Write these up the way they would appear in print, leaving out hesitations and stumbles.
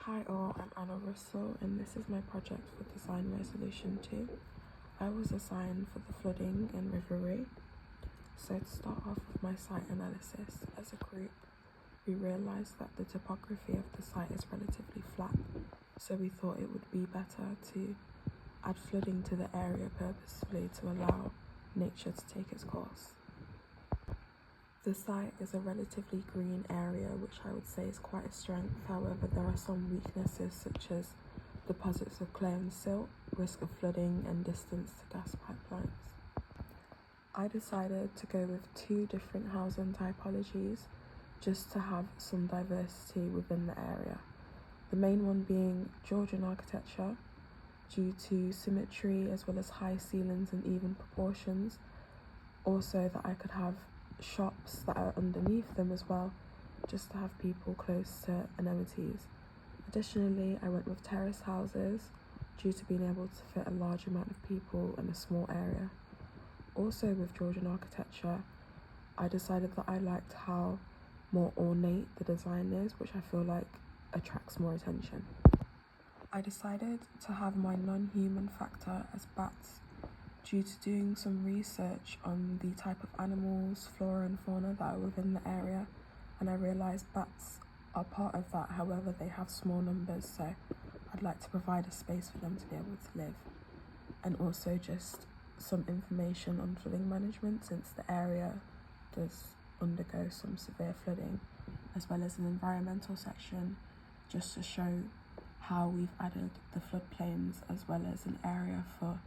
Hi all, I'm Anna Russell and this is my project for Design Resolution 2. I was assigned for the flooding in River Ree. So to start off with my site analysis, as a group, we realised that the topography of the site is relatively flat, so we thought it would be better to add flooding to the area purposefully to allow nature to take its course. The site is a relatively green area, which I would say is quite a strength. However, there are some weaknesses such as deposits of clay and silt, risk of flooding and distance to gas pipelines. I decided to go with two different housing typologies just to have some diversity within the area. The main one being Georgian architecture, due to symmetry as well as high ceilings and even proportions. Also that I could have shops that are underneath them as well, just to have people close to amenities. Additionally, I went with terrace houses due to being able to fit a large amount of people in a small area. Also with Georgian architecture, I decided that I liked how more ornate the design is, which I feel like attracts more attention. I decided to have my non-human factor as bats due to doing some research on the type of animals, flora and fauna that are within the area, and I realised bats are part of that. However, they have small numbers, so I'd like to provide a space for them to be able to live. And also just some information on flooding management, since the area does undergo some severe flooding, as well as an environmental section just to show how we've added the floodplains as well as an area for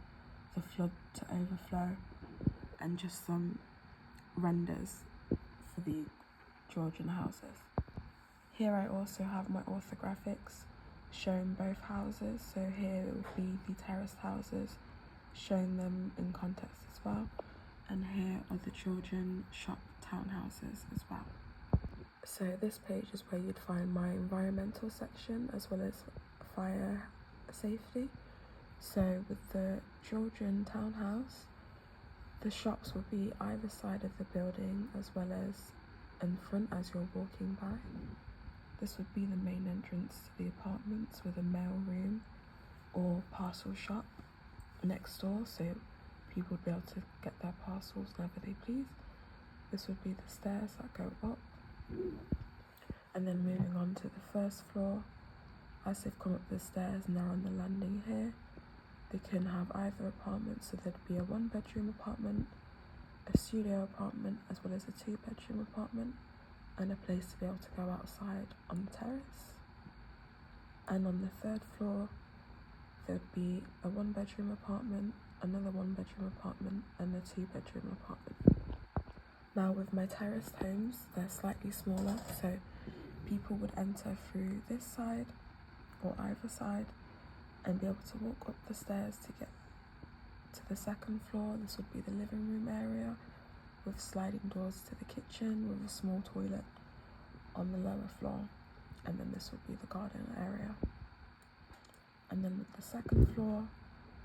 the flood to overflow, and just some renders for the Georgian houses. Here I also have my orthographics showing both houses, so here it will be the terraced houses, showing them in context as well, and here are the Georgian shop townhouses as well. So this page is where you'd find my environmental section as well as fire safety. So with the Georgian townhouse, the shops will be either side of the building as well as in front as you're walking by. This would be the main entrance to the apartments with a mail room or parcel shop next door, so people would be able to get their parcels whenever they please. This would be the stairs that go up. And then moving on to the first floor, as they've come up the stairs and they're on the landing here, they can have either apartment, so there'd be a 1-bedroom apartment, a studio apartment, as well as a 2-bedroom apartment, and a place to be able to go outside on the terrace. And on the third floor, there'd be a 1-bedroom apartment, another 1-bedroom apartment, and a 2-bedroom apartment. Now with my terraced homes, they're slightly smaller, so people would enter through this side or either side and be able to walk up the stairs to get to the second floor. This would be the living room area with sliding doors to the kitchen with a small toilet on the lower floor, and then this would be the garden area. And then with the second floor,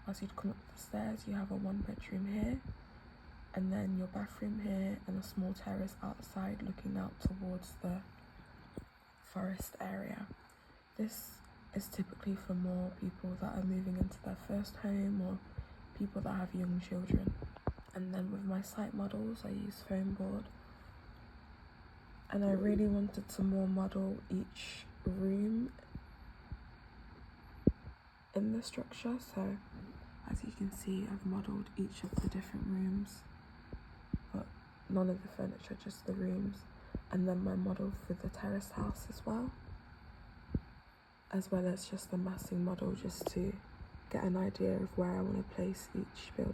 as you'd come up the stairs, you have a 1-bedroom here, and then your bathroom here and a small terrace outside looking out towards the forest area. This is typically for more people that are moving into their first home or people that have young children. And then with my site models, I use foam board, and I really wanted to more model each room in the structure. So as you can see, I've modelled each of the different rooms, but none of the furniture, just the rooms. And then my model for the terrace house as well as just the massing model, just to get an idea of where I want to place each building.